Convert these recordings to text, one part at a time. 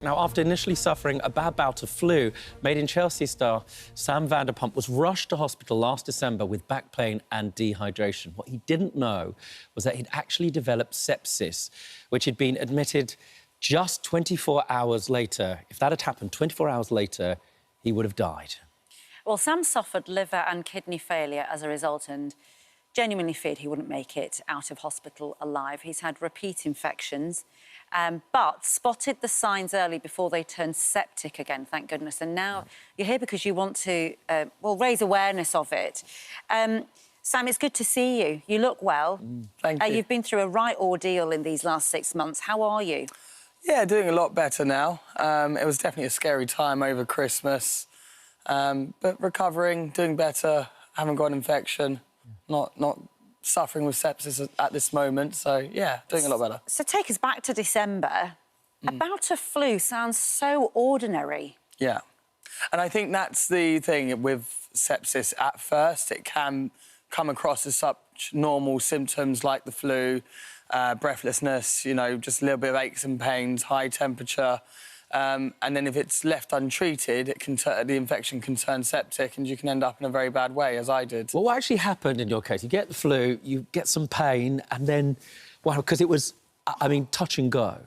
Now, after initially suffering a bad bout of flu, Made in Chelsea star Sam Vanderpump was rushed to hospital last December with back pain and dehydration. What he didn't know was that he'd actually developed sepsis, which had been admitted just 24 hours later. If that had happened 24 hours later, he would have died. Well, Sam suffered liver and kidney failure as a result and genuinely feared he wouldn't make it out of hospital alive. He's had repeat infections, but spotted the signs early before they turned septic again, thank goodness. And now you're here because you want to, raise awareness of it. Sam, it's good to see you. You look well. Thank you. You've been through a right ordeal in these last 6 months. How are you? Yeah, doing a lot better now. It was definitely a scary time over Christmas, but recovering, doing better, haven't got an infection, not suffering with sepsis at this moment, so, yeah, doing a lot better. So take us back to December. A bout of flu sounds so ordinary. Yeah, and I think that's the thing with sepsis. At first, it can come across as such normal symptoms like the flu, breathlessness, you know, just a little bit of aches and pains, high temperature. And then if it's left untreated, the infection can turn septic and you can end up in a very bad way, as I did. Well, what actually happened in your case? You get the flu, you get some pain, and then, well, because it was, I mean, touch and go.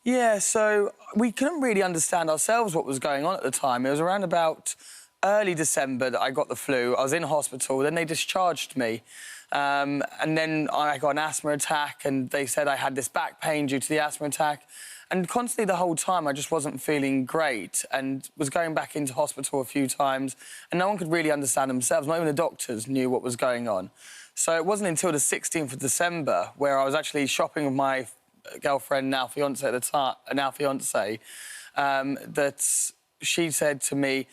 Yeah, so we couldn't really understand ourselves what was going on at the time. It was around about early December that I got the flu. I was in hospital, then they discharged me. And then I got an asthma attack and they said I had this back pain due to the asthma attack. And constantly the whole time I just wasn't feeling great and was going back into hospital a few times and no one could really understand themselves, not even the doctors knew what was going on. So it wasn't until the 16th of December where I was actually shopping with my girlfriend, now fiancée at the time, that she said to me,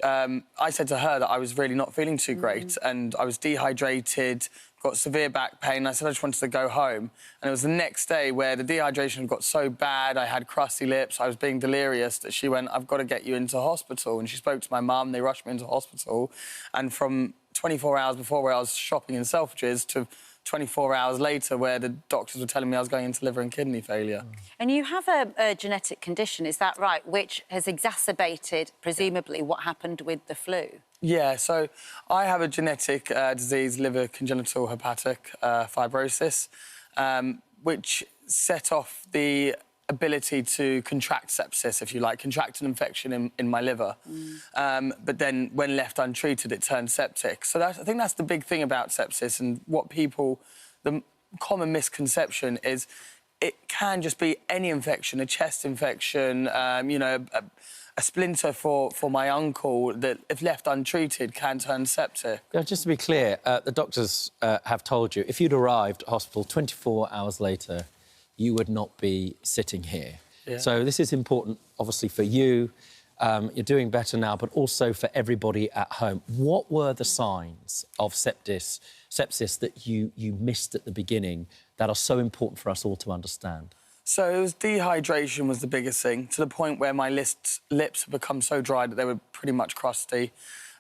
I said to her that I was really not feeling too great and I was dehydrated, got severe back pain. I said I just wanted to go home. And it was the next day where the dehydration got so bad, I had crusty lips, I was being delirious, that she went, I've got to get you into hospital. And she spoke to my mum, they rushed me into hospital. And from 24 hours before where I was shopping in Selfridges to 24 hours later where the doctors were telling me I was going into liver and kidney failure. And you have a genetic condition, is that right, which has exacerbated, presumably, what happened with the flu? Yeah, so I have a genetic disease, liver congenital hepatic fibrosis, which set off the ability to contract sepsis, if you like, contract an infection in my liver. But then, when left untreated, it turned septic. So I think that's the big thing about sepsis and what the common misconception is it can just be any infection, a chest infection, you know, a splinter for my uncle that, if left untreated, can turn septic. Now, just to be clear, the doctors have told you if you'd arrived at hospital 24 hours later, you would not be sitting here. Yeah. So this is important, obviously, for you. You're doing better now, but also for everybody at home. What were the signs of sepsis that you missed at the beginning that are so important for us all to understand? So it was dehydration was the biggest thing, to the point where my lips had become so dry that they were pretty much crusty.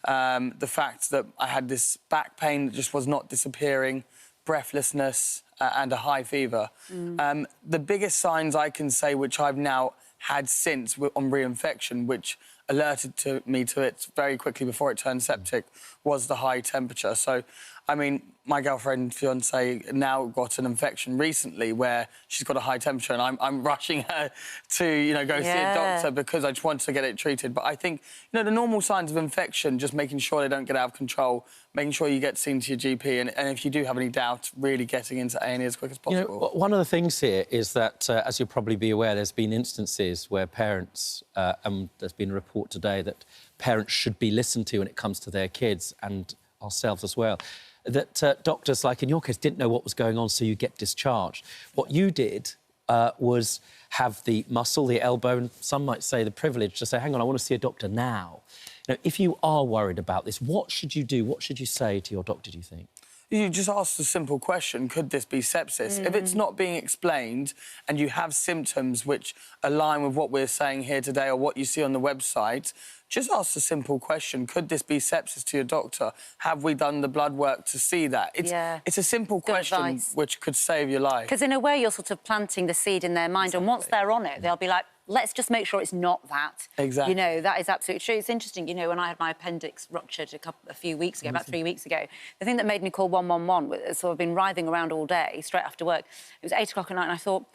The fact that I had this back pain that just was not disappearing, breathlessness, and a high fever. The biggest signs I can say, which I've now had since on reinfection, which alerted me to it very quickly before it turned septic, was the high temperature. So, I mean, my girlfriend, fiancée, now got an infection recently where she's got a high temperature and I'm rushing her to, you know, go see a doctor because I just want to get it treated. But I think, you know, the normal signs of infection, just making sure they don't get out of control, making sure you get seen to your GP, and if you do have any doubt, really getting into A&E as quick as possible. You know, one of the things here is that, as you'll probably be aware, there's been instances where parents, and there's been a report today that parents should be listened to when it comes to their kids, and ourselves as well, that doctors, like in your case, didn't know what was going on, so you get discharged. What you did was have the muscle, the elbow, and some might say the privilege to say, hang on, I want to see a doctor now. You know, if you are worried about this, what should you do? What should you say to your doctor, do you think? You just ask the simple question, could this be sepsis? If it's not being explained and you have symptoms which align with what we're saying here today or what you see on the website, just ask the simple question, could this be sepsis, to your doctor? Have we done the blood work to see that? It's a simple question which could save your life. Because in a way you're sort of planting the seed in their mind, and once they're on it, they'll be like, let's just make sure it's not that. Exactly. You know, that is absolutely true. It's interesting, you know, when I had my appendix ruptured a few weeks ago, about 3 weeks ago, the thing that made me call 111 was, so I've been writhing around all day, straight after work. It was 8 o'clock at night, and I thought,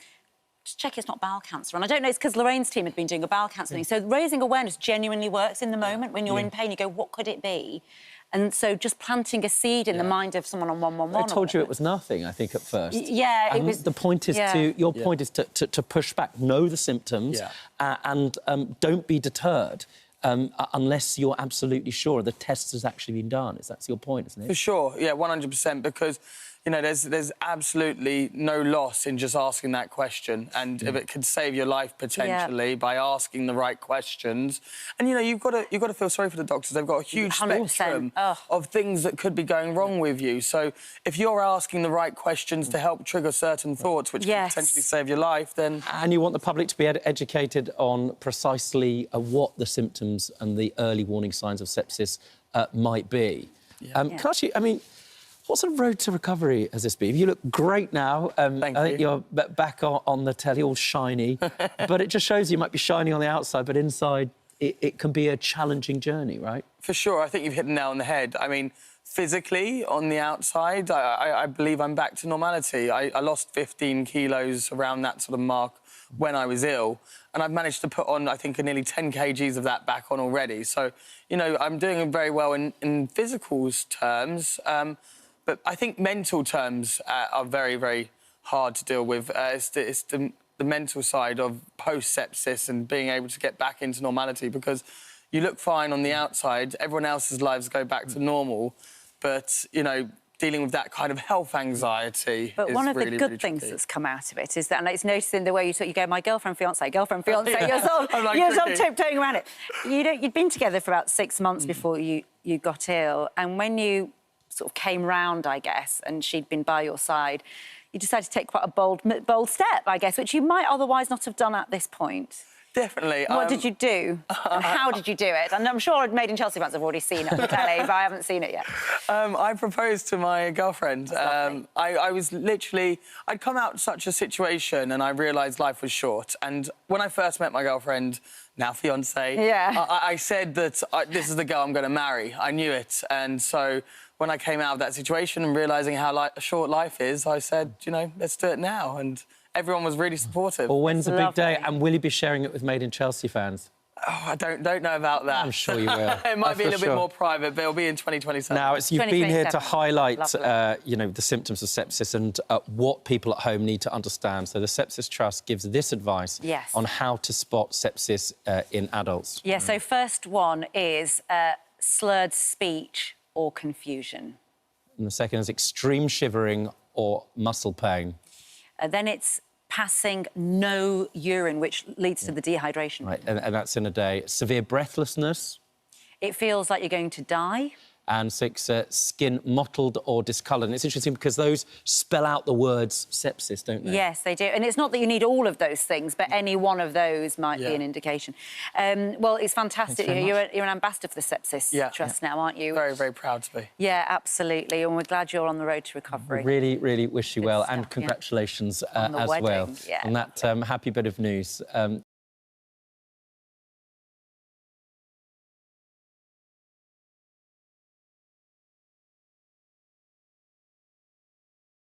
just check it's not bowel cancer. And I don't know, it's because Lorraine's team had been doing a bowel cancer thing. So raising awareness genuinely works in the moment. When you're in pain, you go, what could it be? And so just planting a seed in the mind of someone on 111. I told you it was nothing, I think, at first. Yeah, it was... The point is your point is to push back, know the symptoms, and don't be deterred unless you're absolutely sure the test has actually been done. That's your point, isn't it? For sure, yeah, 100%, because, you know, there's absolutely no loss in just asking that question, and if it could save your life potentially by asking the right questions. And, you know, you've got to feel sorry for the doctors. They've got a huge 100%. spectrum of things that could be going wrong with you. So if you're asking the right questions to help trigger certain thoughts, which could potentially save your life, then... And you want the public to be educated on precisely what the symptoms and the early warning signs of sepsis might be. Can I ask you, I mean... What sort of road to recovery has this been? You look great now. Thank you. I think you're back on the telly, all shiny. But it just shows you might be shiny on the outside, but inside it can be a challenging journey, right? For sure. I think you've hit the nail on the head. I mean, physically, on the outside, I believe I'm back to normality. I lost 15 kilos around that sort of mark when I was ill, and I've managed to put on, I think, nearly 10 kgs of that back on already. So, you know, I'm doing very well in physical terms. But I think mental terms are very, very hard to deal with. It's the mental side of post-sepsis and being able to get back into normality, because you look fine on the outside, everyone else's lives go back to normal, but, you know, dealing with that kind of health anxiety But is one of really, the good really things tricky. that's come out of it is that, and it's noticing the way you go, my girlfriend, fiancé, girlfriend, fiancé, you're sort of tiptoeing around it. You'd been together for about 6 months before you got ill, and when you sort of came round, I guess, and she'd been by your side, you decided to take quite a bold step, I guess, which you might otherwise not have done at this point. Definitely. What did you do? And how did you do it? And I'm sure Made in Chelsea fans have already seen it on the telly, but I haven't seen it yet. I proposed to my girlfriend. I was literally... I'd come out of such a situation and I realised life was short. And when I first met my girlfriend, now fiancé, I said that this is the girl I'm going to marry. I knew it. And so when I came out of that situation and realising how short life is, I said, you know, let's do it now. And everyone was really supportive. Well, when's the big day? And will you be sharing it with Made in Chelsea fans? Oh, I don't know about that. I'm sure you will. It might be a little bit more private, but it'll be in 2027. Now, you've been here to highlight, you know, the symptoms of sepsis and what people at home need to understand. So the Sepsis Trust gives this advice on how to spot sepsis in adults. Yeah, so first one is slurred speech or confusion. And the second is extreme shivering or muscle pain. Then it's passing no urine, which leads to the dehydration. Right, and that's in a day. Severe breathlessness. It feels like you're going to die. And 6, skin mottled or discoloured. And it's interesting because those spell out the words sepsis, don't they? Yes, they do. And it's not that you need all of those things, but any one of those might be an indication. Well, it's fantastic. You're an ambassador for the Sepsis Trust now, aren't you? Very, very proud to be. Yeah, absolutely. And we're glad you're on the road to recovery. Really, really wish you well. And congratulations on the as wedding. well Yeah, on that happy bit of news.